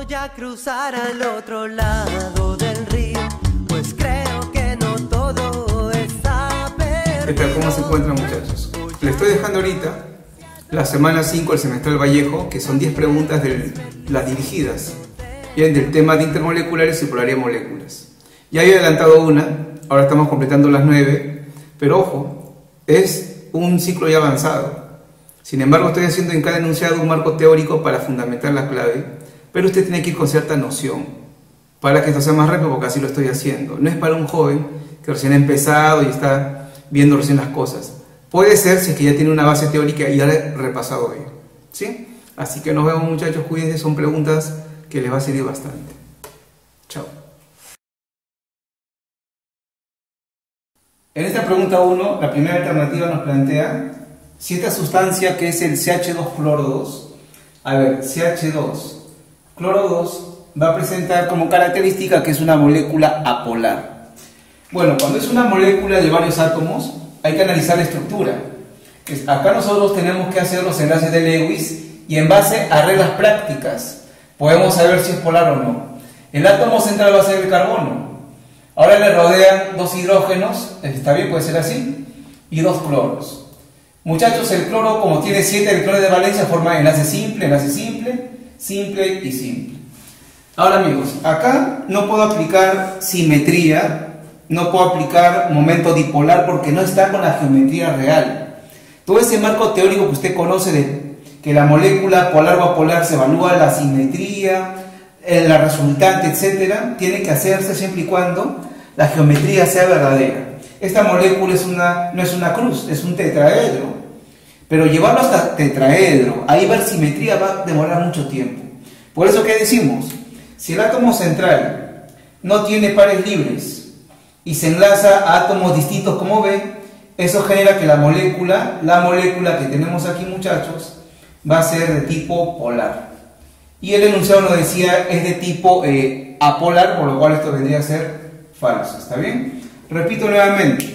voy a cruzar al otro lado del río, pues creo que no todo está perdido. ¿Qué tal? ¿Cómo se encuentran, muchachos? Les estoy dejando ahorita la semana 5 del semestral Vallejo, que son 10 preguntas de las dirigidas, bien, del tema de intermoleculares y polaridad de moléculas. Ya había adelantado una, ahora estamos completando las 9, pero ojo, es un ciclo ya avanzado. Sin embargo, estoy haciendo en cada enunciado un marco teórico para fundamentar la clave, pero usted tiene que ir con cierta noción para que esto sea más rápido, porque así lo estoy haciendo. No es para un joven que recién ha empezado y está viendo recién las cosas. Puede ser si es que ya tiene una base teórica y ya le he repasado bien, ¿sí? Así que nos vemos, muchachos, cuídense, son preguntas que les va a servir bastante. Chao. En esta pregunta 1, la primera alternativa nos plantea si esta sustancia, que es el CH2 cloro 2, a ver, CH2 cloro 2 va a presentar como característica que es una molécula apolar. Bueno, cuando es una molécula de varios átomos, hay que analizar la estructura. Acá nosotros tenemos que hacer los enlaces de Lewis y en base a reglas prácticas podemos saber si es polar o no. El átomo central va a ser el carbono. Ahora le rodean dos hidrógenos, está bien, puede ser así, y dos cloros. Muchachos, el cloro, como tiene 7 electrones de valencia, forma enlace simple, simple y simple. Ahora, amigos, acá no puedo aplicar simetría, no puedo aplicar momento dipolar porque no está con la geometría real. Todo ese marco teórico que usted conoce de que la molécula polar o apolar se evalúa la simetría, la resultante, etcétera, tiene que hacerse siempre y cuando la geometría sea verdadera. Esta molécula no es una cruz, es un tetraedro. Pero llevarlo hasta tetraedro, ahí ver simetría va a demorar mucho tiempo. Por eso, ¿qué decimos? Si el átomo central no tiene pares libres y se enlaza a átomos distintos como ven, eso genera que la molécula que tenemos aquí, muchachos, va a ser de tipo polar. Y el enunciado nos decía es de tipo apolar, por lo cual esto vendría a ser falso. ¿Está bien? Repito nuevamente.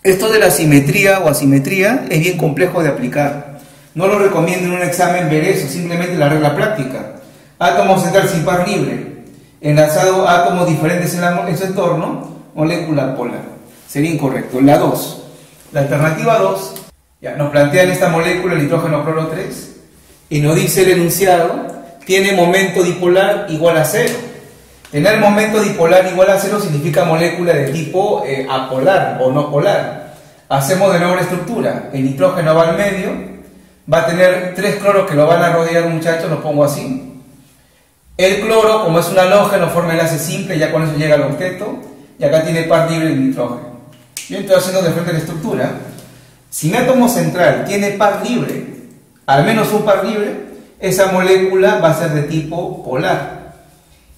Esto de la simetría o asimetría es bien complejo de aplicar. No lo recomiendo en un examen ver eso, simplemente la regla práctica. Átomo central sin par libre, enlazado a átomos diferentes en su entorno, molécula polar. Sería incorrecto. La 2. La alternativa 2, ya nos plantean esta molécula, el nitrógeno cloro 3, y nos dice el enunciado, tiene momento dipolar igual a 0. Tener momento dipolar igual a 0 significa molécula de tipo apolar o no polar. Hacemos de nuevo la estructura. El nitrógeno va al medio, va a tener 3 cloros que lo van a rodear, muchachos, lo pongo así. El cloro, como es un halógeno, forma enlace simple, ya con eso llega al octeto, y acá tiene par libre el nitrógeno. Yo estoy haciendo de frente la estructura. Si mi átomo central tiene par libre, al menos un par libre, esa molécula va a ser de tipo polar.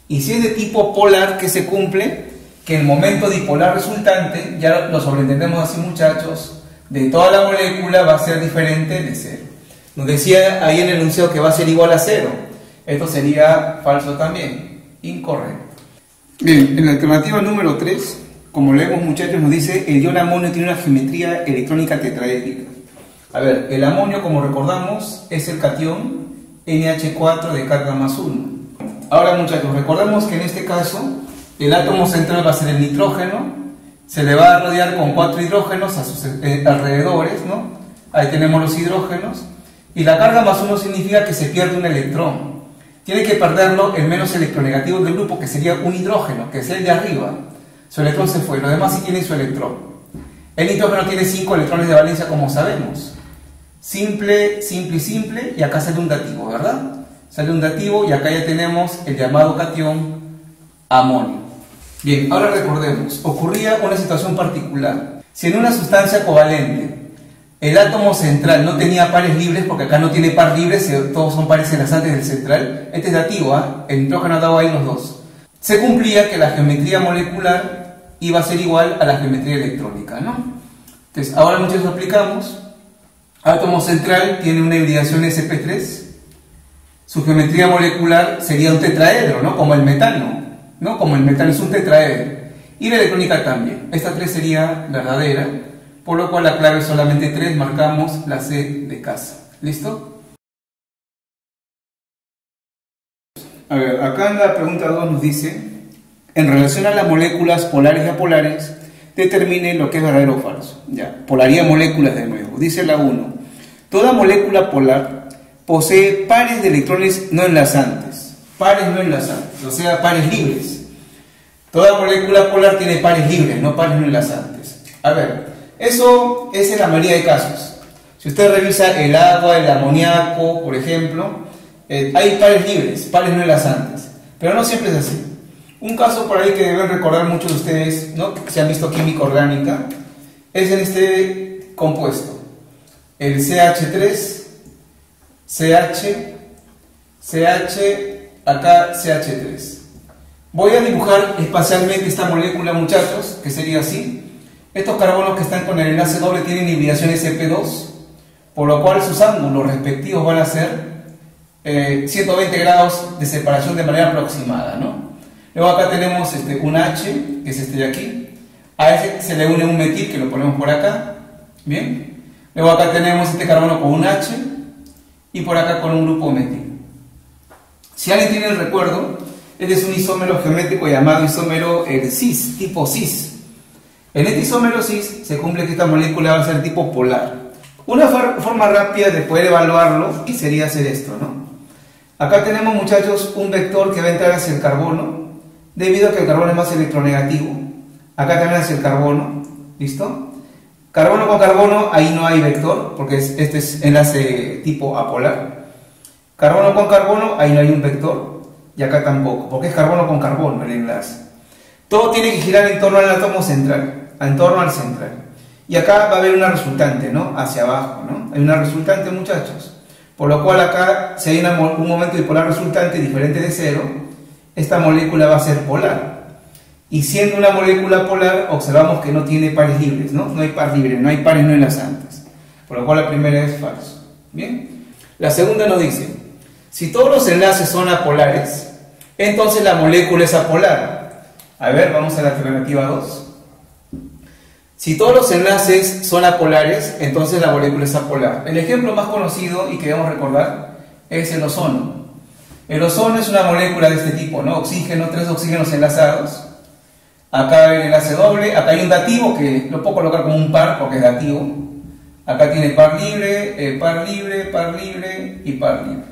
Y si es de tipo polar, ¿qué se cumple? Que el momento dipolar resultante, ya lo sobreentendemos así, muchachos, de toda la molécula va a ser diferente de 0. Nos decía ahí en el enunciado que va a ser igual a 0. Esto sería falso también, incorrecto. Bien, en la alternativa número 3, como leemos, muchachos, nos dice el ion amonio tiene una geometría electrónica tetraédrica. A ver, el amonio, como recordamos, es el catión NH4 de carga más 1. Ahora, muchachos, recordemos que en este caso el átomo central va a ser el nitrógeno, se le va a rodear con 4 hidrógenos a sus alrededores, ¿no? Ahí tenemos los hidrógenos, y la carga más 1 significa que se pierde un electrón. Tiene que perderlo el menos electronegativo del grupo, que sería un hidrógeno, que es el de arriba. Su electrón se fue, los demás sí tienen su electrón. El nitrógeno tiene 5 electrones de valencia, como sabemos. Simple, simple y simple, y acá sale un dativo, ¿verdad? Sale un dativo y acá ya tenemos el llamado catión amonio. Bien, ahora recordemos, ocurría una situación particular. Si en una sustancia covalente el átomo central no tenía pares libres, porque acá no tiene par libre, todos son pares enlazantes del central, este es dativo, el nitrógeno ha dado ahí los dos, se cumplía que la geometría molecular iba a ser igual a la geometría electrónica, ¿no? Entonces, ahora muchachos aplicamos, átomo central tiene una hibridación sp3, su geometría molecular sería un tetraedro, ¿no? Como el metano, ¿no? Como el metano es un tetraedro. Y la electrónica también. Esta 3 sería verdadera, por lo cual la clave es solamente 3, marcamos la C de casa. ¿Listo? A ver, acá en la pregunta 2 nos dice, en relación a las moléculas polares y apolares, determine lo que es verdadero o falso. Ya, polaridad de moléculas de nuevo. Dice la 1, toda molécula polar posee pares de electrones no enlazantes. Pares no enlazantes, o sea, pares libres. Toda molécula polar tiene pares libres, no pares no enlazantes. A ver, eso es en la mayoría de casos. Si usted revisa el agua, el amoníaco, por ejemplo, hay pares libres, pares no enlazantes. Pero no siempre es así. Un caso por ahí que deben recordar muchos de ustedes, ¿no?, que se han visto química orgánica, es en este compuesto. El CH3, CH, acá CH3. Voy a dibujar espacialmente esta molécula, muchachos, que sería así. Estos carbonos que están con el enlace doble tienen hibridación sp2, por lo cual sus ángulos respectivos van a ser 120 grados de separación de manera aproximada, ¿no? Luego acá tenemos un H, que es este de aquí. A ese se le une un metil, que lo ponemos por acá. Bien. Luego acá tenemos este carbono con un H y por acá con un grupo metil. Si alguien tiene el recuerdo, este es un isómero geométrico llamado isómero cis, tipo cis. En este isómero cis se cumple que esta molécula va a ser tipo polar. Una forma rápida de poder evaluarlo sería hacer esto, ¿no? Acá tenemos, muchachos, un vector que va a entrar hacia el carbono, debido a que el carbono es más electronegativo. Acá también hacia el carbono, ¿listo? Carbono con carbono, ahí no hay vector, porque este es enlace tipo apolar. Carbono con carbono, ahí no hay un vector, y acá tampoco, porque es carbono con carbono el enlace. Todo tiene que girar en torno al átomo central, en torno al central. Y acá va a haber una resultante, ¿no?, hacia abajo, ¿no? Hay una resultante, muchachos. Por lo cual acá, si hay un momento dipolar resultante diferente de cero, esta molécula va a ser polar. Y siendo una molécula polar, observamos que no tiene pares libres, ¿no? No hay par libre, no hay pares no enlazantes. Por lo cual la primera es falso. ¿Bien? La segunda nos dice, si todos los enlaces son apolares, entonces la molécula es apolar. A ver, vamos a la alternativa 2. Si todos los enlaces son apolares, entonces la molécula es apolar. El ejemplo más conocido y que debemos recordar es el ozono. El ozono es una molécula de este tipo, ¿no? Oxígeno, 3 oxígenos enlazados. Acá hay el enlace doble, acá hay un dativo que lo puedo colocar como un par porque es dativo. Acá tiene par libre, par libre, par libre y par libre.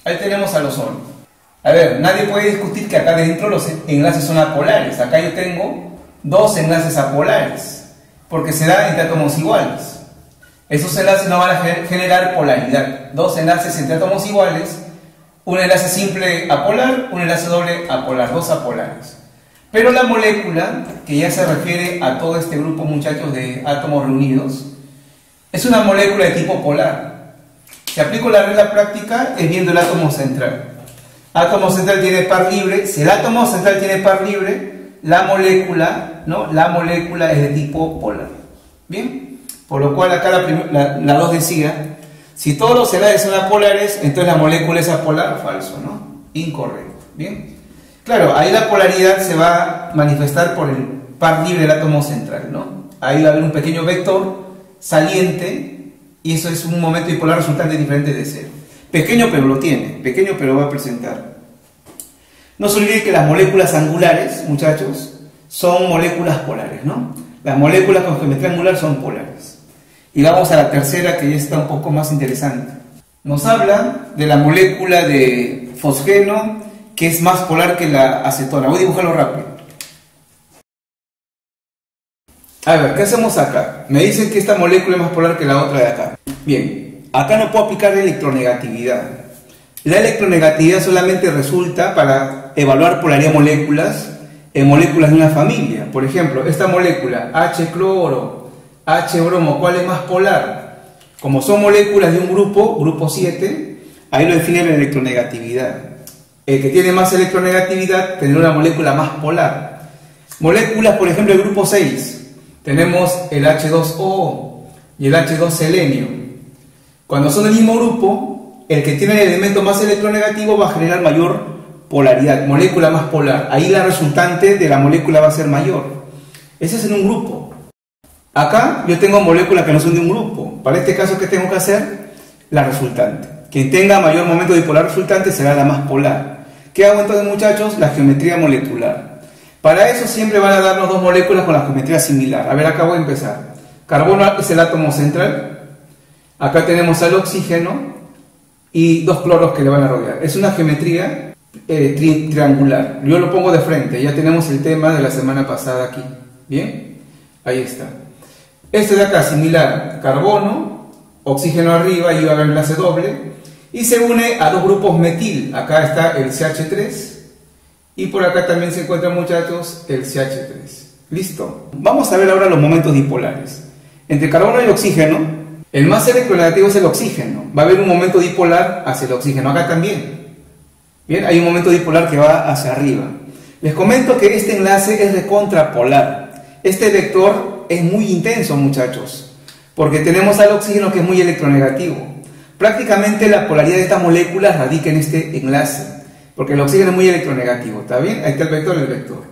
Ahí tenemos al ozono. A ver, nadie puede discutir que acá dentro los enlaces son apolares. Acá yo tengo 2 enlaces apolares, porque se da entre átomos iguales. Esos enlaces no van a generar polaridad. 2 enlaces entre átomos iguales, un enlace simple apolar, un enlace doble apolar, 2 apolares. Pero la molécula, que ya se refiere a todo este grupo, muchachos, de átomos reunidos, es una molécula de tipo polar. Si aplico la regla práctica, es viendo el átomo central. Átomo central tiene par libre. Si el átomo central tiene par libre, la molécula, ¿no?, la molécula es de tipo polar. ¿Bien? Por lo cual acá la 2 decía, si todos los enlaces son apolares, entonces la molécula es apolar. Falso, ¿no? Incorrecto. ¿Bien? Claro, ahí la polaridad se va a manifestar por el par libre del átomo central, ¿no? Ahí va a haber un pequeño vector saliente y eso es un momento dipolar resultante diferente de cero. Pequeño pero lo tiene, pequeño pero va a presentar. No se olviden que las moléculas angulares, muchachos, son moléculas polares, ¿no? Las moléculas con geometría angular son polares. Y vamos a la tercera, que ya está un poco más interesante. Nos habla de la molécula de fosgeno, que es más polar que la acetona. Voy a dibujarlo rápido. A ver, ¿qué hacemos acá? Me dicen que esta molécula es más polar que la otra de acá. Bien, acá no puedo aplicar la electronegatividad. La electronegatividad solamente resulta para evaluar polaridad de moléculas en moléculas de una familia. Por ejemplo, esta molécula H-cloro, H-bromo, ¿cuál es más polar? Como son moléculas de un grupo 7, ahí lo define la electronegatividad. El que tiene más electronegatividad tendrá una molécula más polar. Moléculas, por ejemplo, del grupo 6, tenemos el H2O y el H2 selenio. Cuando son del mismo grupo, el que tiene el elemento más electronegativo va a generar mayor polaridad, molécula más polar. Ahí la resultante de la molécula va a ser mayor. Ese es en un grupo. Acá yo tengo moléculas que no son de un grupo. Para este caso, ¿qué tengo que hacer? La resultante. Quien tenga mayor momento dipolar resultante será la más polar. ¿Qué hago entonces, muchachos? La geometría molecular. Para eso siempre van a darnos dos moléculas con la geometría similar. A ver, acá voy a empezar. Carbono es el átomo central. Acá tenemos al oxígeno y dos cloros que le van a rodear. Es una geometría triangular. Yo lo pongo de frente. Ya tenemos el tema de la semana pasada aquí. ¿Bien? Ahí está. Este de acá, similar. Carbono, oxígeno arriba y va a haber enlace doble. Y se une a dos grupos metil. Acá está el CH3. Y por acá también se encuentra, muchachos, el CH3. ¿Listo? Vamos a ver ahora los momentos dipolares. Entre carbono y oxígeno, el más electronegativo es el oxígeno. Va a haber un momento dipolar hacia el oxígeno. Acá también. Bien, hay un momento dipolar que va hacia arriba. Les comento que este enlace es recontrapolar. Este vector es muy intenso, muchachos, porque tenemos al oxígeno que es muy electronegativo. Prácticamente la polaridad de estas moléculas radica en este enlace, porque el oxígeno es muy electronegativo. ¿Está bien? Ahí está el vector y el vector.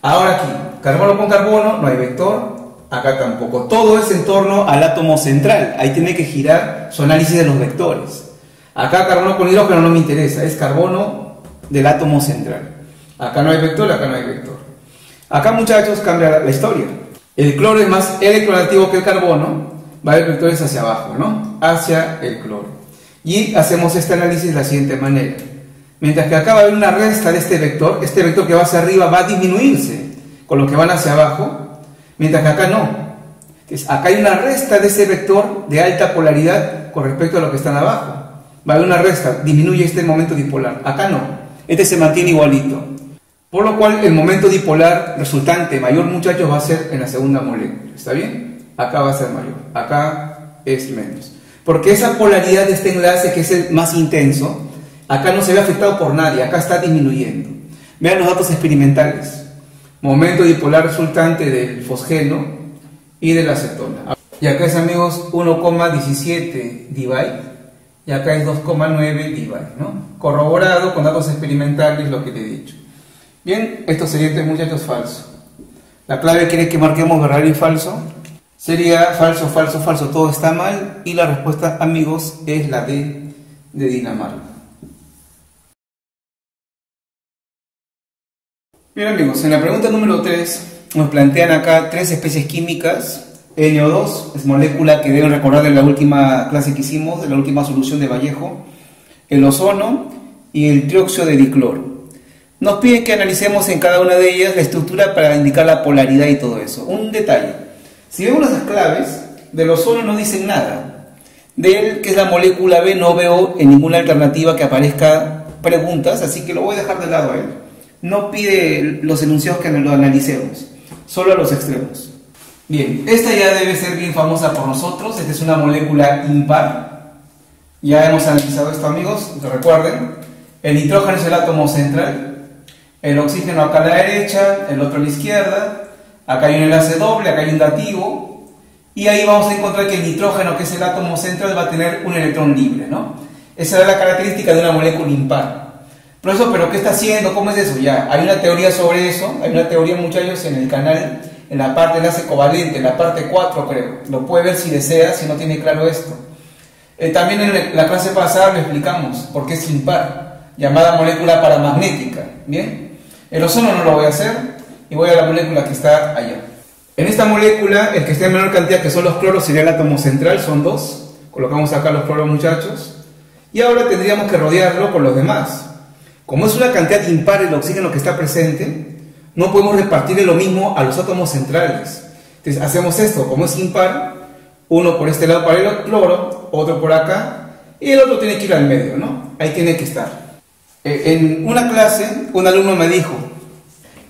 Ahora aquí, carbono con carbono, no hay vector. Acá tampoco. Todo es en torno al átomo central. Ahí tiene que girar su análisis de los vectores. Acá carbono con hidrógeno no me interesa. Es carbono del átomo central. Acá no hay vector, acá no hay vector. Acá, muchachos, cambia la historia. El cloro es más electronegativo que el carbono. Va a haber vectores hacia abajo, ¿no? Hacia el cloro. Y hacemos este análisis de la siguiente manera. Mientras que acá va a haber una resta de este vector que va hacia arriba va a disminuirse con los que van hacia abajo. Mientras que acá no. Entonces, acá hay una resta de ese vector de alta polaridad con respecto a lo que están abajo. Va a haber una resta, disminuye este momento dipolar. Acá no. Este se mantiene igualito. Por lo cual el momento dipolar resultante mayor, muchachos, va a ser en la segunda molécula. ¿Está bien? Acá va a ser mayor. Acá es menos. Porque esa polaridad de este enlace, que es el más intenso, acá no se ve afectado por nadie. Acá está disminuyendo. Vean los datos experimentales. Momento dipolar resultante del fosgeno y de la acetona. Y acá es, amigos, 1,17 divide y acá es 2,9 divide, ¿no? Corroborado con datos experimentales lo que le he dicho. Bien, esto sería, entonces, muchachos, falso. La clave quiere que marquemos verdadero y falso. Sería falso, falso, falso, todo está mal. Y la respuesta, amigos, es la D de Dinamarca. Bien, amigos, en la pregunta número 3 nos plantean acá tres especies químicas. NO2 es molécula que deben recordar de la última clase que hicimos, de la última solución de Vallejo. El ozono y el trióxido de dicloro. Nos piden que analicemos en cada una de ellas la estructura para indicar la polaridad y todo eso. Un detalle. Si vemos las claves, del ozono no dicen nada. De él, que es la molécula B, no veo en ninguna alternativa que aparezca preguntas, así que lo voy a dejar de lado a él. No pide los enunciados que lo analicemos, solo a los extremos. Bien, esta ya debe ser bien famosa por nosotros. Esta es una molécula impar. Ya hemos analizado esto, amigos, recuerden. El nitrógeno es el átomo central. El oxígeno acá a la derecha, el otro a la izquierda. Acá hay un enlace doble, acá hay un dativo. Y ahí vamos a encontrar que el nitrógeno, que es el átomo central, va a tener un electrón libre, ¿no? Esa es la característica de una molécula impar. Profesor, ¿pero qué está haciendo? ¿Cómo es eso? Ya, hay una teoría sobre eso. Hay una teoría, muchachos, en el canal, en la parte de enlace covalente, en la parte 4, creo. Lo puede ver si desea, si no tiene claro esto. También en la clase pasada lo explicamos, por qué es impar, llamada molécula paramagnética. ¿Bien? El ozono no lo voy a hacer y voy a la molécula que está allá. En esta molécula, el que esté en menor cantidad, que son los cloros, sería el átomo central, son dos. Colocamos acá los cloros, muchachos. Y ahora tendríamos que rodearlo con los demás. Como es una cantidad impar el oxígeno que está presente, no podemos repartirle lo mismo a los átomos centrales. Entonces hacemos esto, como es impar, uno por este lado para el cloro, otro por acá, y el otro tiene que ir al medio, ¿no? Ahí tiene que estar. En una clase, un alumno me dijo,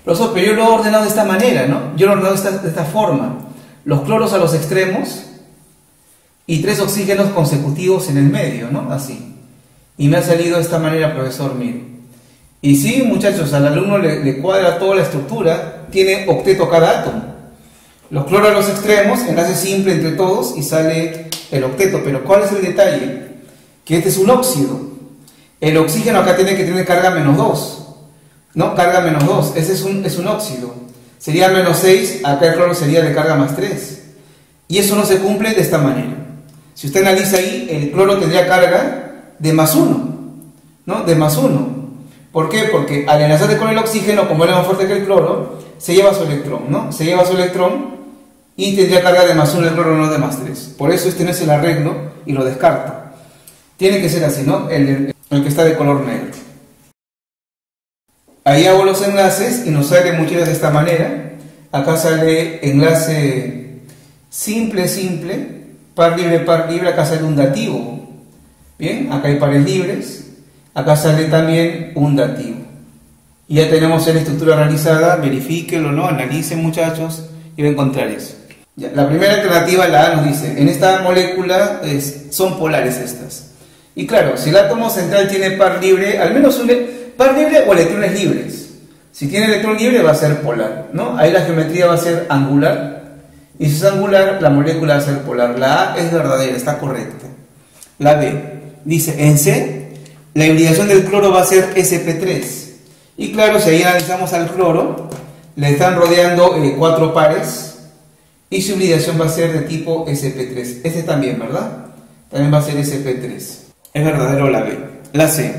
profesor, pero yo lo he ordenado de esta manera, ¿no? Yo lo he ordenado de esta forma. Los cloros a los extremos y 3 oxígenos consecutivos en el medio, ¿no? Así. Y me ha salido de esta manera, profesor, mire. Y sí, muchachos, al alumno le cuadra toda la estructura, tiene octeto cada átomo. Los cloros a los extremos, enlace simple entre todos y sale el octeto. Pero ¿cuál es el detalle? Que este es un óxido. El oxígeno acá tiene que tener carga -2. ¿No? Carga -2. Ese es un óxido. Sería -6, acá el cloro sería de carga +3. Y eso no se cumple de esta manera. Si usted analiza ahí, el cloro tendría carga de +1. ¿No? De +1. ¿Por qué? Porque al enlazarse con el oxígeno, como es más fuerte que el cloro, se lleva su electrón, ¿no? Se lleva su electrón y tendría carga de +1 el cloro, no de +3. Por eso este no es el arreglo y lo descarta. Tiene que ser así, ¿no? El que está de color negro. Ahí hago los enlaces y nos sale muchas de esta manera. Acá sale enlace simple, par libre, acá sale un dativo. Bien, acá hay pares libres, acá sale también un dativo. Y ya tenemos la estructura realizada, verifíquenlo, ¿no? Analicen, muchachos, y va a encontrar eso. Ya, la primera alternativa, la A, nos dice, en esta molécula son polares estas. Y claro, si el átomo central tiene par libre, al menos un par libre o electrones libres. Si tiene electrón libre va a ser polar, ¿no? Ahí la geometría va a ser angular. Y si es angular, la molécula va a ser polar. La A es verdadera, está correcta. La B dice, en C, la hibridación del cloro va a ser sp3. Y claro, si ahí analizamos al cloro, le están rodeando 4 pares. Y su hibridación va a ser de tipo sp3. Este también, ¿verdad? También va a ser sp3. Es verdadero la B. La C.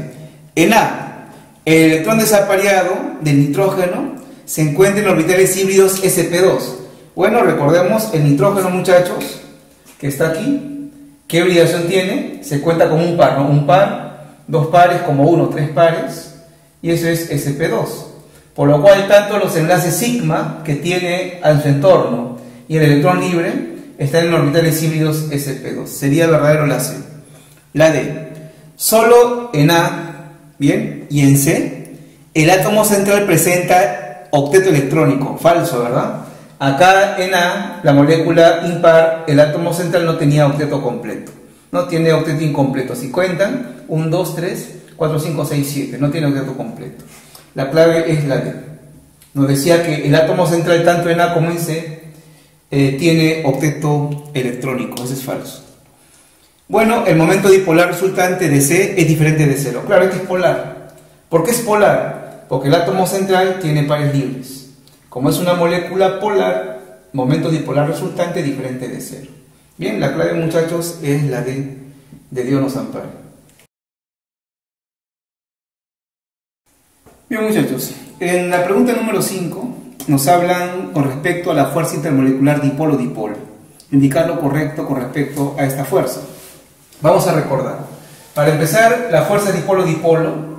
En A, el electrón desapareado del nitrógeno se encuentra en orbitales híbridos sp2. Bueno, recordemos el nitrógeno, muchachos, que está aquí. ¿Qué hibridación tiene? Se cuenta como un par, ¿no? Un par, 2 pares, como 1, 3 pares. Y eso es sp2. Por lo cual, tanto los enlaces sigma que tiene a su entorno y el electrón libre están en orbitales híbridos sp2. Sería verdadero la C. La D. Solo en A, bien, y en C, el átomo central presenta octeto electrónico. Falso, ¿verdad? Acá en A, la molécula impar, el átomo central no tenía octeto completo. No tiene octeto incompleto. Si cuentan, 1, 2, 3, 4, 5, 6, 7. No tiene octeto completo. La clave es la D. Nos decía que el átomo central, tanto en A como en C, tiene octeto electrónico. Eso es falso. Bueno, el momento dipolar resultante de C es diferente de 0. Claro, este es polar. ¿Por qué es polar? Porque el átomo central tiene pares libres. Como es una molécula polar, momento dipolar resultante diferente de 0. Bien, la clave, muchachos, es la D. De Dios nos ampare. Bien, muchachos, en la pregunta número 5 nos hablan con respecto a la fuerza intermolecular dipolo-dipolo. Indicar lo correcto con respecto a esta fuerza. Vamos a recordar. Para empezar, la fuerza dipolo-dipolo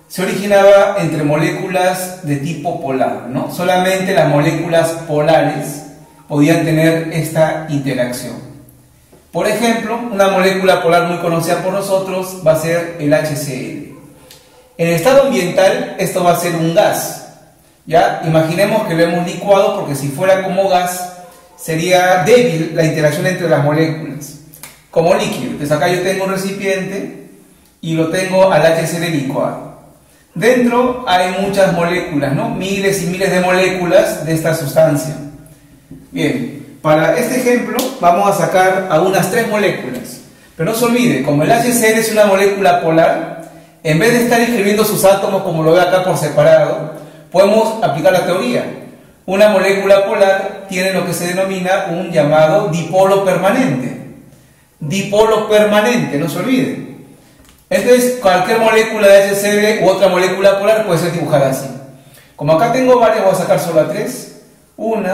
se originaba entre moléculas de tipo polar, ¿no? Solamente las moléculas polares podían tener esta interacción. Por ejemplo, una molécula polar muy conocida por nosotros va a ser el HCl. En el estado ambiental, esto va a ser un gas. ¿Ya? Imaginemos que lo hemos licuado, porque si fuera como gas, sería débil la interacción entre las moléculas. Como líquido. Entonces acá yo tengo un recipiente y lo tengo al HCl licuado. Dentro hay muchas moléculas, ¿no? Miles y miles de moléculas de esta sustancia. Bien, para este ejemplo vamos a sacar a unas 3 moléculas. Pero no se olvide, como el HCl es una molécula polar, en vez de estar escribiendo sus átomos como lo ve acá por separado, podemos aplicar la teoría. Una molécula polar tiene lo que se denomina un llamado dipolo permanente. Dipolo permanente, no se olviden. Entonces, cualquier molécula de HCl u otra molécula polar puede ser dibujada así. Como acá tengo varias, voy a sacar solo a 3. 1,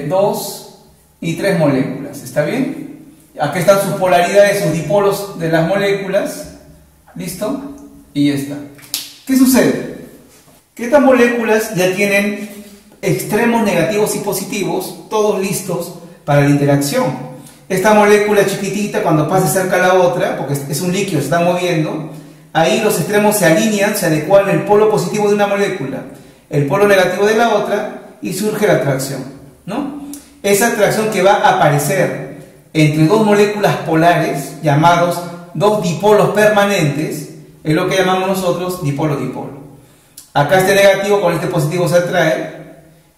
2 y 3 moléculas. ¿Está bien? Aquí están sus polaridades, sus dipolos de las moléculas. ¿Listo? Y ya está. ¿Qué sucede? Que estas moléculas ya tienen extremos negativos y positivos, todos listos para la interacción. Esta molécula chiquitita, cuando pase cerca a la otra, porque es un líquido, se está moviendo, ahí los extremos se alinean, se adecuan el polo positivo de una molécula, el polo negativo de la otra, y surge la atracción, ¿no? Esa atracción que va a aparecer entre 2 moléculas polares, llamados 2 dipolos permanentes, es lo que llamamos nosotros dipolo-dipolo. Acá este negativo con este positivo se atrae,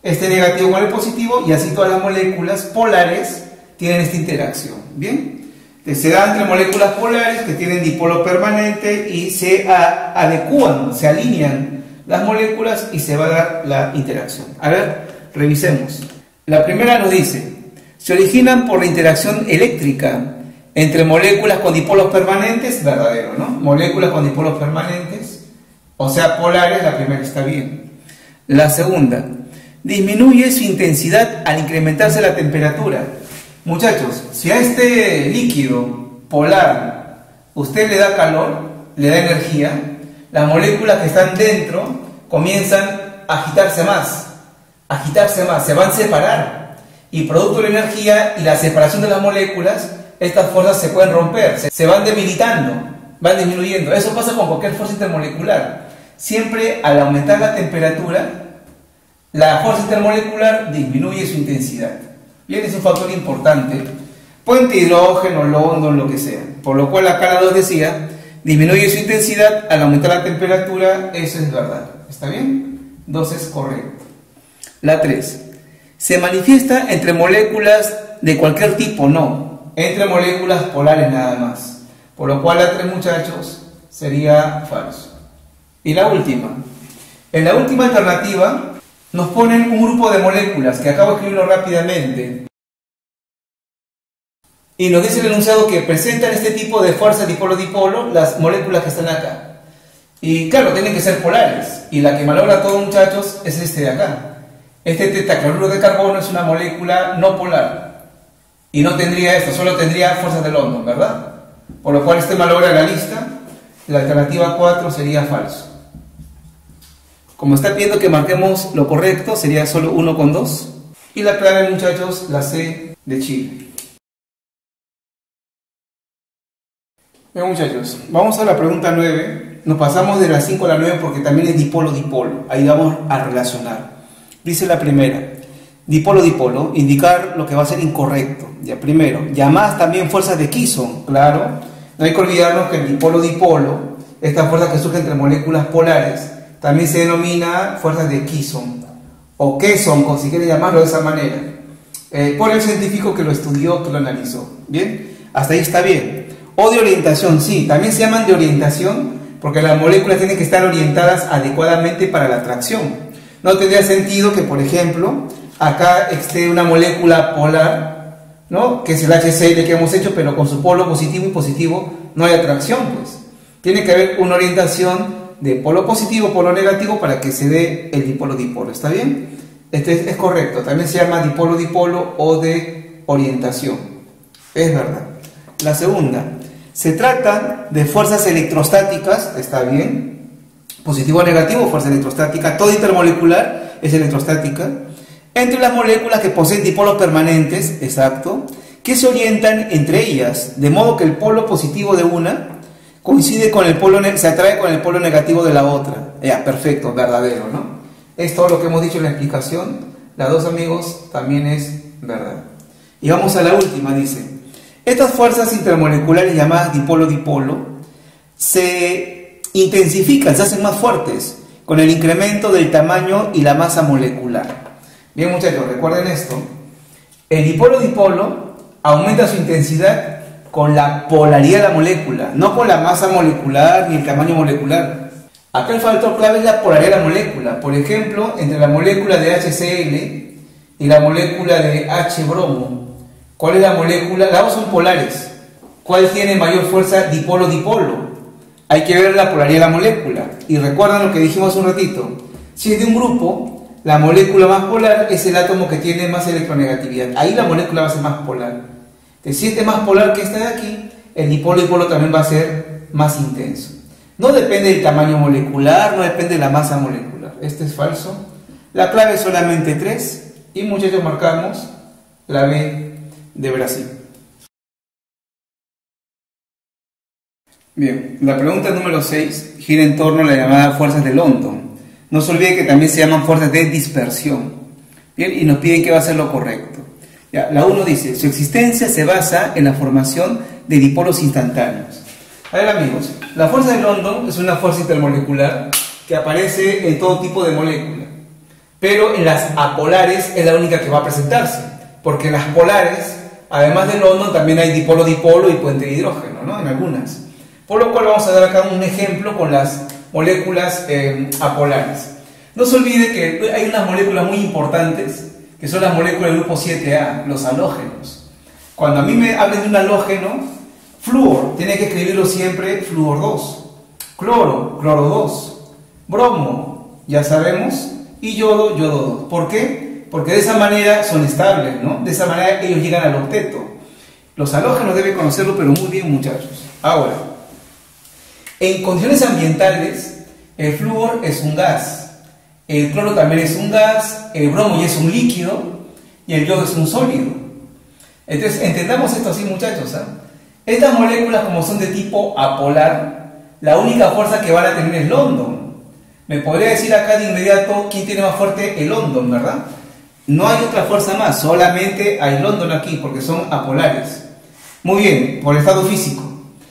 este negativo con el positivo, y así todas las moléculas polares tienen esta interacción. Bien, se da entre moléculas polares que tienen dipolo permanente y se adecúan, se alinean las moléculas y se va a dar la interacción. A ver, revisemos. La primera nos dice, se originan por la interacción eléctrica entre moléculas con dipolos permanentes, verdadero, ¿no? Moléculas con dipolos permanentes, o sea, polares, la primera está bien. La segunda, disminuye su intensidad al incrementarse la temperatura. Muchachos, si a este líquido polar usted le da calor, le da energía, las moléculas que están dentro comienzan a agitarse más, se van a separar. Y producto de la energía y la separación de las moléculas, estas fuerzas se pueden romper, se van debilitando, van disminuyendo. Eso pasa con cualquier fuerza intermolecular. Siempre al aumentar la temperatura, la fuerza intermolecular disminuye su intensidad. Bien, es un factor importante. Puente hidrógeno, London, lo que sea. Por lo cual acá la 2 decía, disminuye su intensidad al aumentar la temperatura. Eso es verdad. ¿Está bien? 2 es correcto. La 3. Se manifiesta entre moléculas de cualquier tipo, no. Entre moléculas polares nada más. Por lo cual la 3, muchachos, sería falso. Y la última. En la última alternativa nos ponen un grupo de moléculas, que acabo de escribirlo rápidamente. Y nos dice el enunciado que presentan este tipo de fuerza dipolo-dipolo las moléculas que están acá. Y claro, tienen que ser polares. Y la que malogra todo, muchachos, es este de acá. Este tetacloruro de carbono es una molécula no polar. Y no tendría esto, solo tendría fuerzas de London, ¿verdad? Por lo cual este malogra la lista. La alternativa 4 sería falso. Como está pidiendo que marquemos lo correcto, sería solo 1 con 2. Y la clave, muchachos, la C de Chile. Bien, muchachos, vamos a la pregunta 9. Nos pasamos de la 5 a la 9 porque también es dipolo-dipolo. Ahí vamos a relacionar. Dice la primera, dipolo-dipolo, indicar lo que va a ser incorrecto. Ya, primero, llamadas también fuerzas de Kisson, claro. No hay que olvidarnos que el dipolo-dipolo, esta fuerza que surge entre moléculas polares, también se denomina fuerzas de Kisson, o Kesson, si quiere llamarlo de esa manera, por el científico que lo estudió, que lo analizó. Bien, hasta ahí está bien. O de orientación, sí, también se llaman de orientación, porque las moléculas tienen que estar orientadas adecuadamente para la atracción. No tendría sentido que, por ejemplo, acá esté una molécula polar, ¿no?, que es el HCl que hemos hecho, pero con su polo positivo y positivo no hay atracción, pues. Tiene que haber una orientación de polo positivo, polo negativo, para que se dé el dipolo-dipolo. ¿Está bien? Este es correcto. También se llama dipolo-dipolo o de orientación. Es verdad. La segunda. Se trata de fuerzas electrostáticas. ¿Está bien? Positivo o negativo, fuerza electrostática. Todo intermolecular es electrostática. Entre las moléculas que poseen dipolos permanentes, exacto, que se orientan entre ellas, de modo que el polo positivo de una coincide con el polo, se atrae con el polo negativo de la otra. Ya, perfecto, verdadero, ¿no? Es todo lo que hemos dicho en la explicación. La 2, amigos, también es verdad. Y vamos a la última, dice. Estas fuerzas intermoleculares llamadas dipolo-dipolo se intensifican, se hacen más fuertes con el incremento del tamaño y la masa molecular. Bien, muchachos, recuerden esto. El dipolo-dipolo aumenta su intensidad con la polaridad de la molécula, no con la masa molecular ni el tamaño molecular. Acá el factor clave es la polaridad de la molécula. Por ejemplo, entre la molécula de HCl y la molécula de H-bromo, ¿cuál es la molécula? Las dos son polares. ¿Cuál tiene mayor fuerza dipolo-dipolo? Hay que ver la polaridad de la molécula. Y recuerdan lo que dijimos hace un ratito. Si es de un grupo, la molécula más polar es el átomo que tiene más electronegatividad. Ahí la molécula va a ser más polar. Si este es más polar que este de aquí, el dipolo-dipolo también va a ser más intenso. No depende del tamaño molecular, no depende de la masa molecular. Este es falso. La clave es solamente 3. Y muchachos, marcamos la B de Brasil. Bien, la pregunta número 6 gira en torno a la llamada fuerzas de London. No se olvide que también se llaman fuerzas de dispersión. Bien, y nos piden que va a ser lo correcto. Ya, la 1 dice, su existencia se basa en la formación de dipolos instantáneos. A ver, amigos, la fuerza de London es una fuerza intermolecular que aparece en todo tipo de moléculas, pero en las apolares es la única que va a presentarse, porque en las polares, además de London, también hay dipolo-dipolo y puente de hidrógeno, ¿no?, en algunas. Por lo cual vamos a dar acá un ejemplo con las moléculas apolares. No se olvide que hay unas moléculas muy importantes, que son las moléculas del grupo 7A, los halógenos. Cuando a mí me hablen de un halógeno, flúor, tiene que escribirlo siempre flúor 2, cloro, cloro 2, Bromo, ya sabemos, y yodo, yodo 2. ¿Por qué? Porque de esa manera son estables, ¿no? De esa manera ellos llegan al octeto. Los halógenos deben conocerlo, pero muy bien, muchachos. Ahora, en condiciones ambientales, el flúor es un gas, el cloro también es un gas, el bromo ya es un líquido y el yodo es un sólido. Entonces, entendamos esto así, muchachos, ¿eh? Estas moléculas, como son de tipo apolar, la única fuerza que van a tener es London. Me podría decir acá de inmediato quién tiene más fuerte el London, ¿verdad? No hay otra fuerza más, solamente hay London aquí, porque son apolares. Muy bien, por estado físico.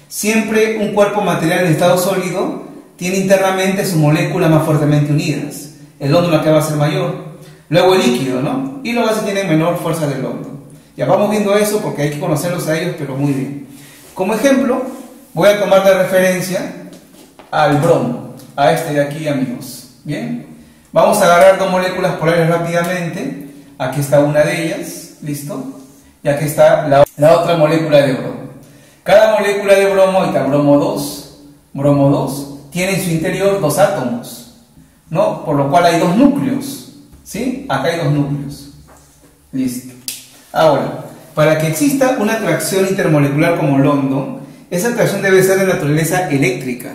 Siempre un cuerpo material en estado sólido tiene internamente sus moléculas más fuertemente unidas. El London acá va a ser mayor. Luego el líquido, ¿no? Y los gases tienen menor fuerza del London. Ya vamos viendo eso porque hay que conocerlos a ellos, pero muy bien. Como ejemplo, voy a tomar de referencia al bromo, a este de aquí, amigos. Bien, vamos a agarrar dos moléculas polares rápidamente. Aquí está una de ellas, ¿listo? Y aquí está la otra molécula de bromo. Cada molécula de bromo, ahí está bromo 2, tiene en su interior dos átomos, ¿no? Por lo cual hay dos núcleos, ¿sí? Acá hay dos núcleos. Listo. Ahora, para que exista una atracción intermolecular como London, esa atracción debe ser de naturaleza eléctrica.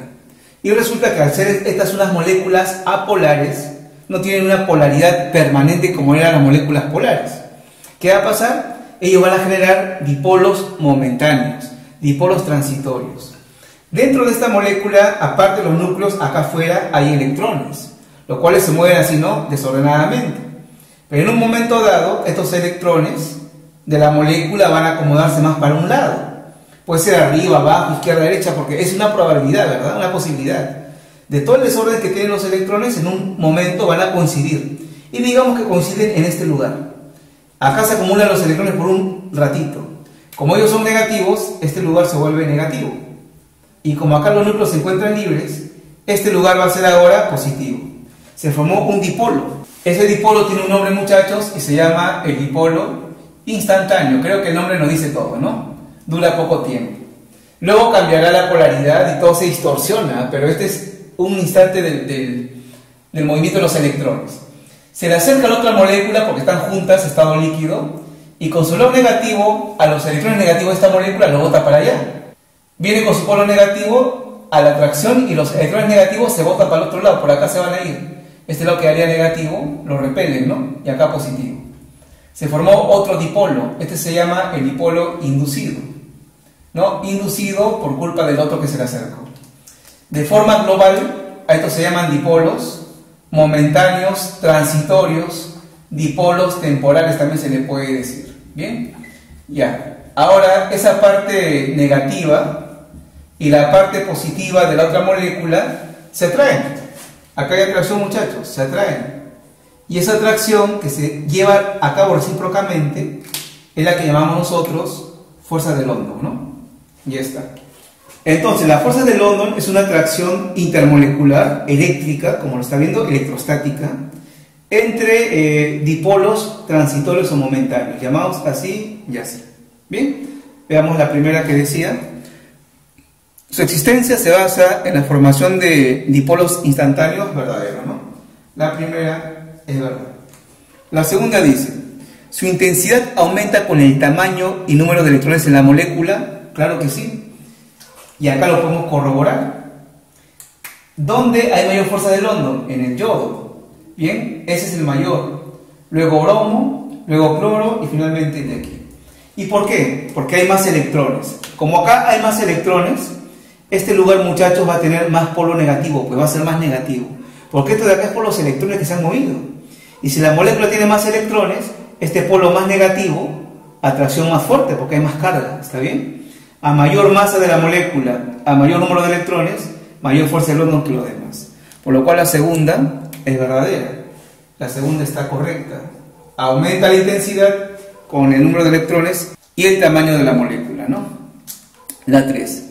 Y resulta que al ser estas unas moléculas apolares, no tienen una polaridad permanente como eran las moléculas polares. ¿Qué va a pasar? Ellos van a generar dipolos momentáneos, dipolos transitorios. Dentro de esta molécula, aparte de los núcleos, acá afuera hay electrones, los cuales se mueven así, ¿no? Desordenadamente. Pero en un momento dado, estos electrones de la molécula van a acomodarse más para un lado. Puede ser arriba, abajo, izquierda, derecha, porque es una probabilidad, ¿verdad? Una posibilidad. De todo el desorden que tienen los electrones, en un momento van a coincidir. Y digamos que coinciden en este lugar. Acá se acumulan los electrones por un ratito. Como ellos son negativos, este lugar se vuelve negativo. Y como acá los núcleos se encuentran libres, este lugar va a ser ahora positivo. Se formó un dipolo. Ese dipolo tiene un nombre, muchachos, y se llama el dipolo instantáneo. Creo que el nombre nos dice todo, ¿no? Dura poco tiempo. Luego cambiará la polaridad y todo se distorsiona, pero este es un instante del movimiento de los electrones. Se le acerca a la otra molécula porque están juntas, estado líquido, y con su olor negativo, a los electrones negativos de esta molécula lo bota para allá. Viene con su polo negativo a la atracción y los electrones negativos se botan para el otro lado, por acá se van a ir. Este lado quedaría negativo, lo repelen, ¿no? Y acá positivo. Se formó otro dipolo, este se llama el dipolo inducido, ¿no? Inducido por culpa del otro que se le acercó. De forma global, a estos se llaman dipolos momentáneos, transitorios, dipolos temporales también se le puede decir. ¿Bien? Ya. Ahora, esa parte negativa y la parte positiva de la otra molécula se atraen. Acá hay atracción, muchachos, se atraen. Y esa atracción que se lleva a cabo recíprocamente es la que llamamos nosotros fuerza de London, ¿no? Ya está. Entonces, la fuerza de London es una atracción intermolecular eléctrica, como lo está viendo, electrostática, entre dipolos transitorios o momentáneos, llamados así y así. Bien, veamos la primera que decía. Su existencia se basa en la formación de dipolos instantáneos verdaderos, ¿no? La primera es verdad. La segunda dice, su intensidad aumenta con el tamaño y número de electrones en la molécula. Claro que sí. Y acá lo podemos corroborar. ¿Dónde hay mayor fuerza de London? En el yodo. Bien, ese es el mayor. Luego bromo, luego cloro y finalmente el de aquí. ¿Y por qué? Porque hay más electrones. Como acá hay más electrones, este lugar, muchachos, va a tener más polo negativo, pues va a ser más negativo. Porque esto de acá es por los electrones que se han movido. Y si la molécula tiene más electrones, este polo más negativo, atracción más fuerte, porque hay más carga. ¿Está bien? A mayor masa de la molécula, a mayor número de electrones, mayor fuerza de London que los demás. Por lo cual la segunda es verdadera. La segunda está correcta. Aumenta la intensidad con el número de electrones y el tamaño de la molécula, ¿no? La 3.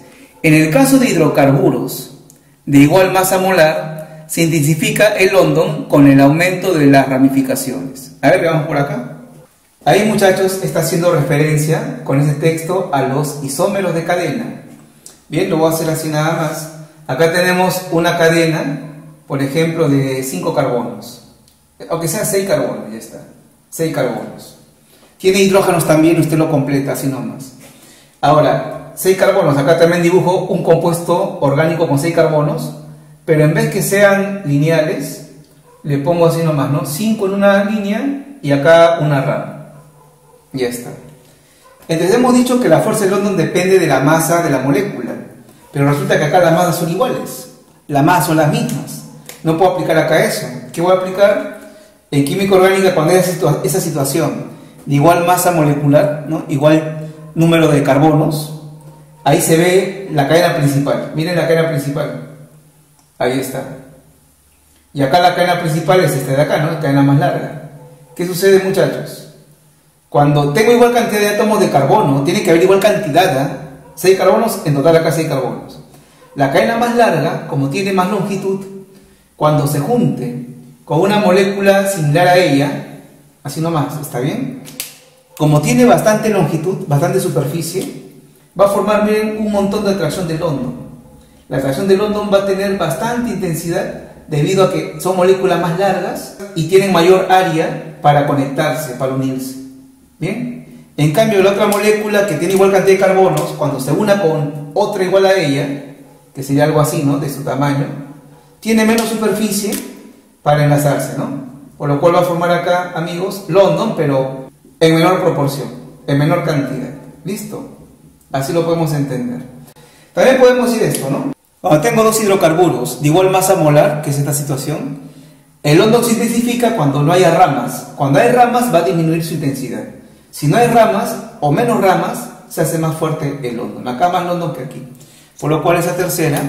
En el caso de hidrocarburos de igual masa molar, se intensifica el London con el aumento de las ramificaciones. A ver, veamos por acá. Ahí, muchachos, está haciendo referencia con ese texto a los isómeros de cadena. Bien, lo voy a hacer así nada más. Acá tenemos una cadena por ejemplo, de 5 carbonos, aunque sean 6 carbonos, ya está, 6 carbonos. Tiene hidrógenos también, usted lo completa así nomás. Ahora, 6 carbonos, acá también dibujo un compuesto orgánico con 6 carbonos, pero en vez que sean lineales, le pongo así nomás, ¿no? 5 en una línea y acá una rama. Ya está. Entonces hemos dicho que la fuerza de London depende de la masa de la molécula, pero resulta que acá las masas son iguales, las masas son las mismas. No puedo aplicar acá eso. ¿Qué voy a aplicar? En química orgánica, cuando hay esa situación de igual masa molecular, ¿no? Igual número de carbonos, ahí se ve la cadena principal. Miren la cadena principal. Ahí está. Y acá la cadena principal es esta de acá, ¿no? La cadena más larga. ¿Qué sucede, muchachos? Cuando tengo igual cantidad de átomos de carbono, tiene que haber igual cantidad, ¿eh? 6 carbonos, en total acá 6 carbonos. La cadena más larga, como tiene más longitud, cuando se junte con una molécula similar a ella, así nomás, ¿está bien? Como tiene bastante longitud, bastante superficie, va a formar, miren, un montón de atracción de London. La atracción de London va a tener bastante intensidad debido a que son moléculas más largas y tienen mayor área para conectarse, para unirse. ¿Bien? En cambio, la otra molécula que tiene igual cantidad de carbonos, cuando se una con otra igual a ella, que sería algo así, ¿no? De su tamaño, tiene menos superficie para enlazarse, ¿no? Por lo cual va a formar acá, amigos, London, pero en menor proporción, en menor cantidad. ¿Listo? Así lo podemos entender. También podemos decir esto, ¿no? Cuando tengo dos hidrocarburos de igual masa molar, que es esta situación, el London se intensifica cuando no haya ramas. Cuando hay ramas va a disminuir su intensidad. Si no hay ramas o menos ramas, se hace más fuerte el London. Acá más London que aquí. Por lo cual esa tercera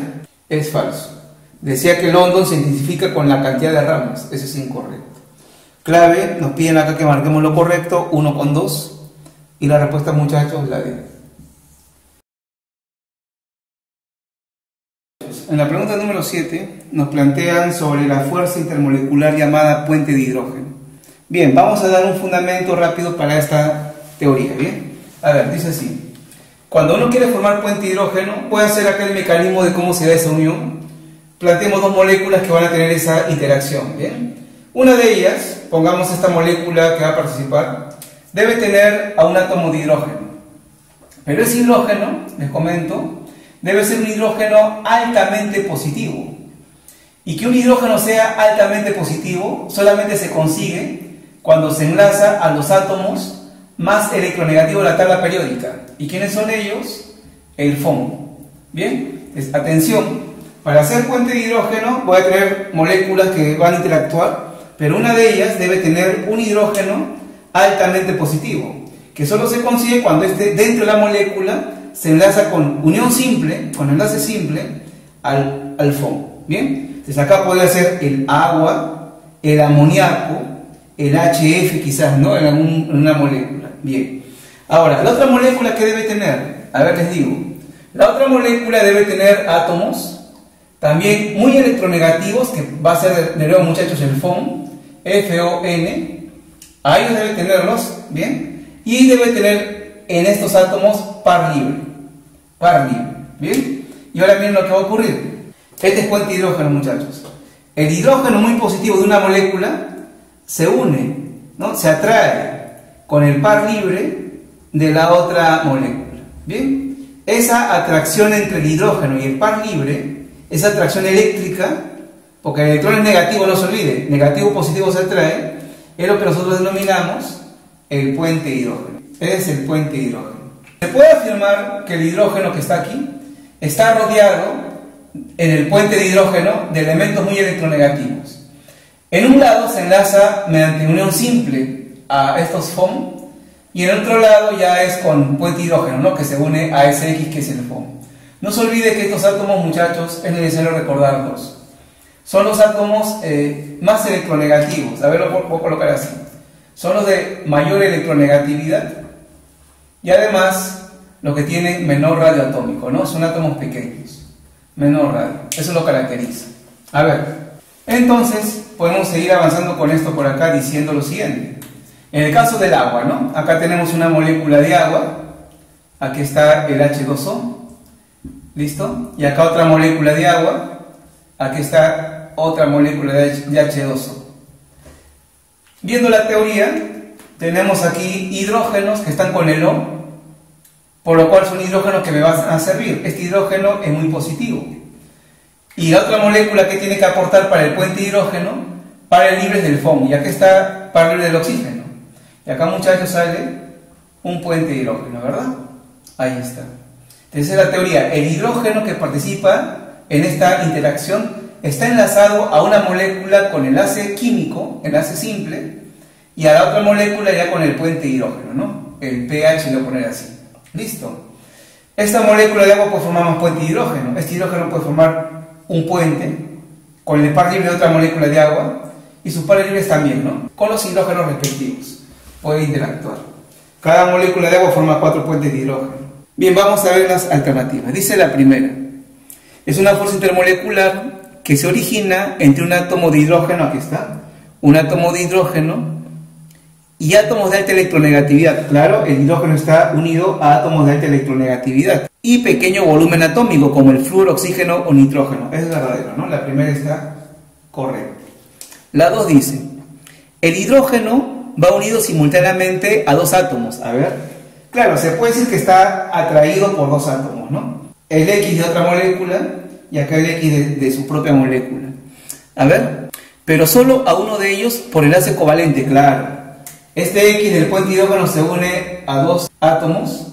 es falso. Decía que el London se intensifica con la cantidad de ramas. Eso es incorrecto. Clave, nos piden acá que marquemos lo correcto, 1 con 2. Y la respuesta, muchachos, la D. En la pregunta número 7 nos plantean sobre la fuerza intermolecular llamada puente de hidrógeno. Bien, vamos a dar un fundamento rápido para esta teoría, ¿bien? A ver, dice así. Cuando uno quiere formar puente de hidrógeno, puede hacer acá el mecanismo de cómo se da esa unión. Planteemos dos moléculas que van a tener esa interacción, ¿bien? Una de ellas, pongamos esta molécula que va a participar, debe tener a un átomo de hidrógeno. Pero ese hidrógeno, les comento, debe ser un hidrógeno altamente positivo. Y que un hidrógeno sea altamente positivo solamente se consigue cuando se enlaza a los átomos más electronegativos de la tabla periódica. ¿Y quiénes son ellos? El FON. Bien, entonces, atención, para hacer puente de hidrógeno voy a tener moléculas que van a interactuar, pero una de ellas debe tener un hidrógeno altamente positivo, que solo se consigue cuando esté dentro de la molécula se enlaza con unión simple, con enlace simple al FON. Bien, entonces acá podría ser el agua, el amoníaco, el HF quizás, ¿no? En una molécula. Bien. Ahora, la otra molécula que debe tener, a ver, les digo, la otra molécula debe tener átomos también muy electronegativos, que va a ser de nuevo, muchachos, el FON, F-O-N, a ellos debe tenerlos, ¿bien? Y debe tener en estos átomos par libre, ¿bien? Y ahora miren lo que va a ocurrir. Este es puente de hidrógeno, muchachos. El hidrógeno muy positivo de una molécula se une, ¿no? Se atrae con el par libre de la otra molécula. ¿Bien? Esa atracción entre el hidrógeno y el par libre, esa atracción eléctrica, porque el electrón es negativo, no se olvide, negativo positivo se atrae, es lo que nosotros denominamos el puente de hidrógeno. Es el puente de hidrógeno. Se puede afirmar que el hidrógeno que está aquí está rodeado en el puente de hidrógeno de elementos muy electronegativos. En un lado se enlaza mediante unión simple a estos FON y en el otro lado ya es con puente de hidrógeno, ¿no? Que se une a ese X que es el FON. No se olvide que estos átomos, muchachos, es necesario recordarlos. Son los átomos más electronegativos. A ver, lo voy a colocar así. Son los de mayor electronegatividad y además los que tienen menor radio atómico, ¿no? Son átomos pequeños, menor radio. Eso lo caracteriza. A ver. Entonces, podemos seguir avanzando con esto por acá diciendo lo siguiente. En el caso del agua, ¿no? Acá tenemos una molécula de agua. Aquí está el H2O. ¿Listo? Y acá otra molécula de agua. Aquí está otra molécula de H2O. Viendo la teoría, tenemos aquí hidrógenos que están con el O, por lo cual son hidrógenos que me van a servir. Este hidrógeno es muy positivo. Y la otra molécula que tiene que aportar para el puente hidrógeno, pares libres del FON. Y acá está par libre del oxígeno. Y acá, muchachos, sale un puente hidrógeno, ¿verdad? Ahí está. Entonces, la teoría, el hidrógeno que participa en esta interacción está enlazado a una molécula con enlace químico, enlace simple, y a la otra molécula ya con el puente hidrógeno, ¿no? El pH lo voy a poner así. Listo. Esta molécula de agua puede formar más puente hidrógeno. Este hidrógeno puede formar un puente con el par libre de otra molécula de agua y sus pares libres también, ¿no? Con los hidrógenos respectivos. Puede interactuar. Cada molécula de agua forma 4 puentes de hidrógeno. Bien, vamos a ver las alternativas. Dice la primera. Es una fuerza intermolecular que se origina entre un átomo de hidrógeno, aquí está, un átomo de hidrógeno y átomos de alta electronegatividad. Claro, el hidrógeno está unido a átomos de alta electronegatividad y pequeño volumen atómico, como el flúor, oxígeno o nitrógeno. Eso es verdadero, ¿no? La primera está correcta. La 2 dice, el hidrógeno va unido simultáneamente a 2 átomos. A ver, claro, se puede decir que está atraído por 2 átomos, ¿no? El X de otra molécula y acá el X de su propia molécula. A ver, pero solo a uno de ellos por enlace covalente, claro. Este X del puente hidrógeno se une a 2 átomos,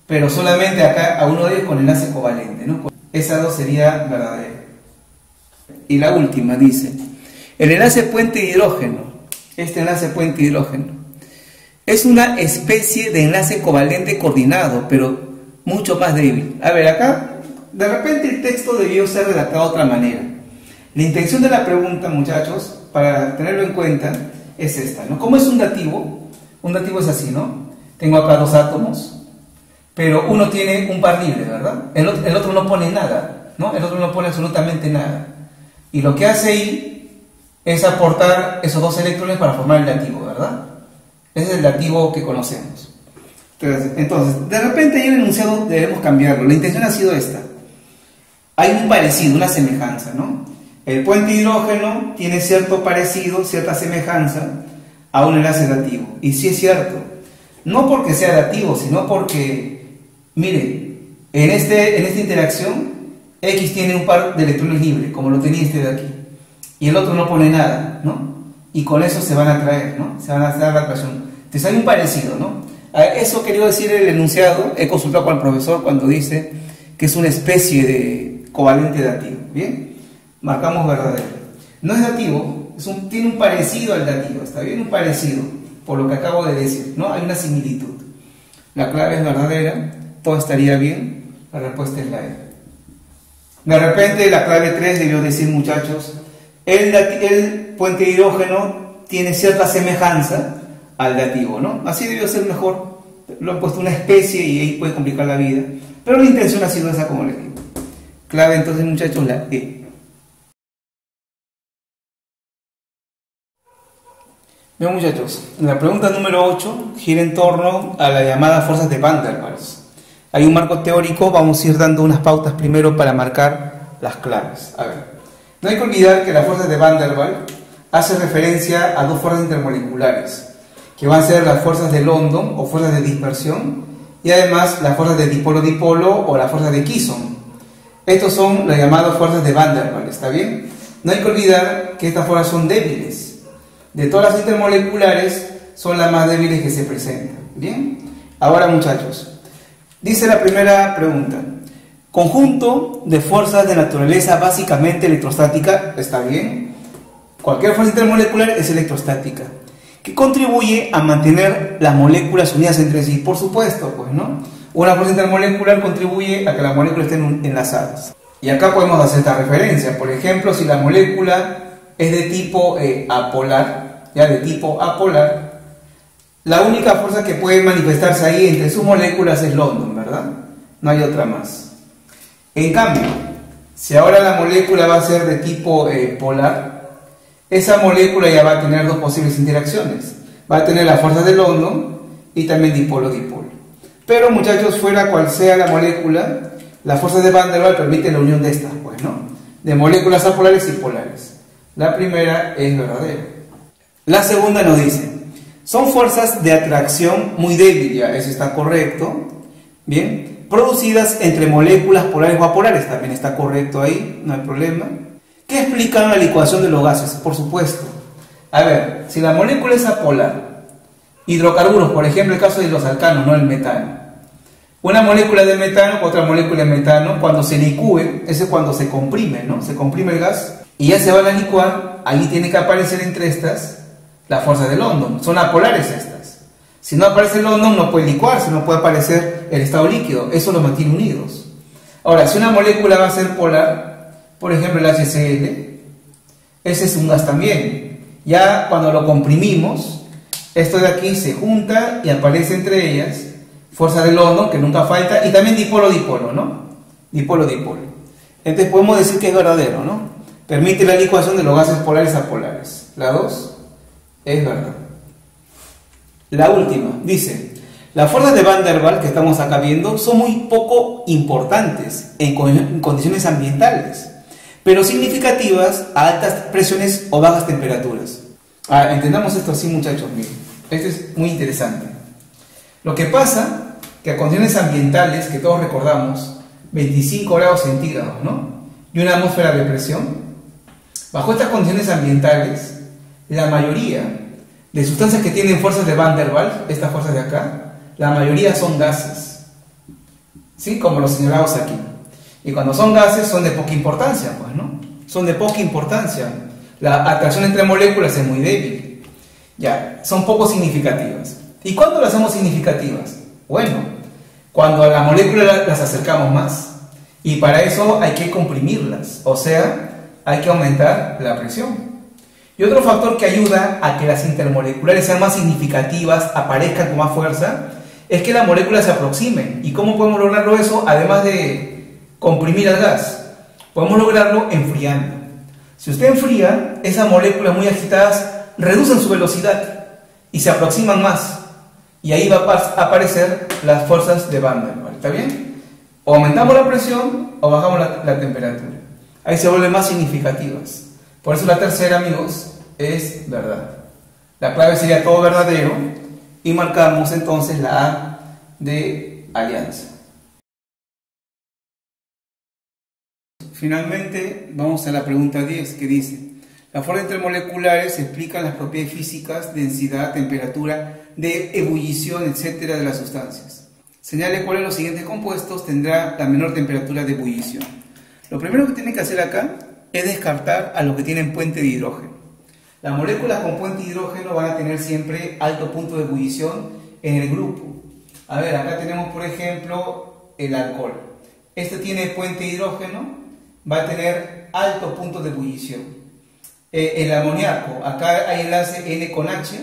pero solamente acá a uno de ellos con enlace covalente, ¿no? Esa 2 sería verdadera. Y la última dice, el enlace puente hidrógeno, este enlace puente hidrógeno, es una especie de enlace covalente coordinado, pero mucho más débil. A ver, acá, de repente el texto debió ser redactado de otra manera. La intención de la pregunta, muchachos, para tenerlo en cuenta, es esta, ¿no? ¿Cómo es un dativo? Un dativo es así, ¿no? Tengo acá 2 átomos, pero uno tiene un par libre, ¿verdad? El otro no pone nada, ¿no? El otro no pone absolutamente nada. Y lo que hace ahí es aportar esos 2 electrones para formar el dativo, ¿verdad? Ese es el dativo que conocemos. Entonces, de repente hay un enunciado, debemos cambiarlo. La intención ha sido esta. Hay un parecido, una semejanza, ¿no? El puente hidrógeno tiene cierto parecido, cierta semejanza a un enlace dativo. Y sí es cierto. No porque sea dativo, sino porque, miren, en esta interacción, X tiene un par de electrones libres, como lo tenía este de aquí. Y el otro no pone nada, ¿no? Y con eso se van a atraer, ¿no? Se van a dar la atracción. Entonces hay un parecido, ¿no? A eso quería decir el enunciado. He consultado con el profesor cuando dice que es una especie de covalente dativo. ¿Bien? Marcamos verdadero. No es dativo, tiene un parecido al dativo, ¿está bien? Un parecido, por lo que acabo de decir, ¿no? Hay una similitud. La clave es verdadera, todo estaría bien, la respuesta es la E. De repente la clave 3 debió decir, muchachos, el puente hidrógeno tiene cierta semejanza al dativo, ¿no? Así debió ser mejor, lo han puesto una especie y ahí puede complicar la vida, pero la intención ha sido esa, como les digo. Clave entonces, muchachos, la E. Bien, muchachos, la pregunta número 8 gira en torno a las llamadas fuerzas de Van der Waals. Hay un marco teórico, vamos a ir dando unas pautas primero para marcar las claves. A ver, no hay que olvidar que las fuerzas de Van der Waals hacen referencia a 2 fuerzas intermoleculares, que van a ser las fuerzas de London o fuerzas de dispersión, y además las fuerzas de dipolo-dipolo o las fuerzas de Kisson. Estos son las llamadas fuerzas de Van der Waals, ¿está bien? No hay que olvidar que estas fuerzas son débiles. De todas las intermoleculares, son las más débiles que se presentan. ¿Bien? Ahora, muchachos, dice la primera pregunta. Conjunto de fuerzas de naturaleza básicamente electrostática, ¿está bien? Cualquier fuerza intermolecular es electrostática, que contribuye a mantener las moléculas unidas entre sí. Por supuesto, pues, ¿no? Una fuerza intermolecular contribuye a que las moléculas estén enlazadas. Y acá podemos hacer esta referencia. Por ejemplo, si la molécula es de tipo apolar, ya de tipo apolar, la única fuerza que puede manifestarse ahí entre sus moléculas es London, ¿verdad? No hay otra más. En cambio, si ahora la molécula va a ser de tipo polar, esa molécula ya va a tener 2 posibles interacciones. Va a tener la fuerza de London y también dipolo-dipolo. Pero, muchachos, fuera cual sea la molécula, las fuerzas de Van der Waals permiten la unión de estas, pues, ¿no? De moléculas apolares y polares. La primera es verdadera. La segunda nos dice, son fuerzas de atracción muy débiles, ya, eso está correcto. Bien, producidas entre moléculas polares o apolares, también está correcto ahí, no hay problema. ¿Qué explican la licuación de los gases? Por supuesto. A ver, si la molécula es apolar, hidrocarburos, por ejemplo, el caso de los alcanos, no el metano. Una molécula de metano, otra molécula de metano, cuando se licúe, ese es cuando se comprime, ¿no? Se comprime el gas y ya se van a licuar, ahí tiene que aparecer entre estas la fuerza de London. Son apolares estas. Si no aparece London, no puede licuarse, no puede aparecer el estado líquido. Eso los mantiene unidos. Ahora, si una molécula va a ser polar, por ejemplo el HCl, ese es un gas también. Ya cuando lo comprimimos, esto de aquí se junta y aparece entre ellas fuerza de London, que nunca falta, y también dipolo-dipolo, ¿no? Dipolo-dipolo. Entonces podemos decir que es verdadero, ¿no? Permite la licuación de los gases polares a polares. La 2 es verdad. La última, dice, las fuerzas de Van der Waals que estamos acá viendo son muy poco importantes en condiciones ambientales, pero significativas a altas presiones o bajas temperaturas. Entendamos esto así, muchachos, miren. Esto es muy interesante. Lo que pasa que a condiciones ambientales, que todos recordamos, 25 grados centígrados, ¿no? Y una atmósfera de presión, bajo estas condiciones ambientales, la mayoría de sustancias que tienen fuerzas de Van der Waals, estas fuerzas de acá, la mayoría son gases, ¿sí? Como lo señalamos aquí. Y cuando son gases son de poca importancia, pues, ¿no? Son de poca importancia. La atracción entre moléculas es muy débil. Ya, son poco significativas. ¿Y cuándo las hacemos significativas? Bueno, cuando a la molécula las acercamos más. Y para eso hay que comprimirlas, o sea, hay que aumentar la presión. Y otro factor que ayuda a que las intermoleculares sean más significativas, aparezcan con más fuerza, es que las moléculas se aproximen. ¿Y cómo podemos lograrlo eso? Además de comprimir al gas, podemos lograrlo enfriando. Si usted enfría, esas moléculas muy agitadas reducen su velocidad y se aproximan más. Y ahí va a aparecer las fuerzas de Van der Waals. ¿Está bien? O aumentamos la presión o bajamos la temperatura. Ahí se vuelven más significativas. Por eso la tercera, amigos, es verdad. La clave sería todo verdadero y marcamos entonces la A de alianza. Finalmente vamos a la pregunta 10, que dice: las fuerzas intermoleculares explican las propiedades físicas, densidad, temperatura, de ebullición, etcétera, de las sustancias. Señale cuáles de los siguientes compuestos tendrá la menor temperatura de ebullición. Lo primero que tiene que hacer acá es descartar a los que tienen puente de hidrógeno. Las moléculas con puente de hidrógeno van a tener siempre alto punto de ebullición en el grupo. A ver, acá tenemos por ejemplo el alcohol. Este tiene puente de hidrógeno, va a tener alto punto de ebullición. El amoníaco, acá hay enlace N con H,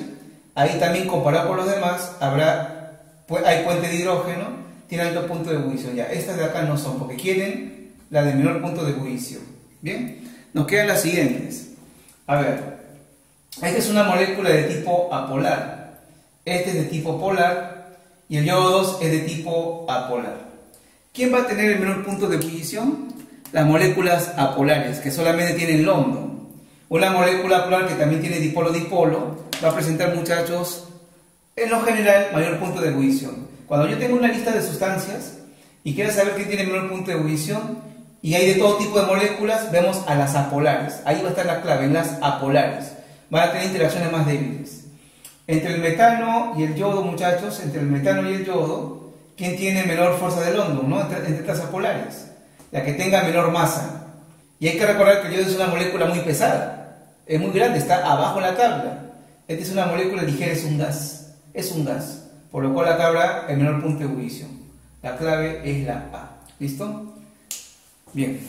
ahí también comparado con los demás hay puente de hidrógeno, tiene alto punto de ebullición. Ya, estas de acá no son porque quieren la de menor punto de ebullición. Bien, nos quedan las siguientes. A ver, esta es una molécula de tipo apolar, este es de tipo polar y el yodo 2 es de tipo apolar. ¿Quién va a tener el menor punto de ebullición? Las moléculas apolares, que solamente tienen London. Una molécula polar que también tiene dipolo-dipolo va a presentar, muchachos, en lo general, mayor punto de ebullición. Cuando yo tengo una lista de sustancias y quiero saber qué tiene menor punto de ebullición, y hay de todo tipo de moléculas, vemos a las apolares. Ahí va a estar la clave, en las apolares. Van a tener interacciones más débiles. Entre el metano y el yodo, muchachos, entre el metano y el yodo, ¿quién tiene menor fuerza de London, ¿no? Entre estas apolares. La que tenga menor masa. Y hay que recordar que el yodo es una molécula muy pesada. Es muy grande, está abajo en la tabla. Esta es una molécula ligera, es un gas. Es un gas. Por lo cual acá habrá el menor punto de ebullición. La clave es la A. ¿Listo? Bien.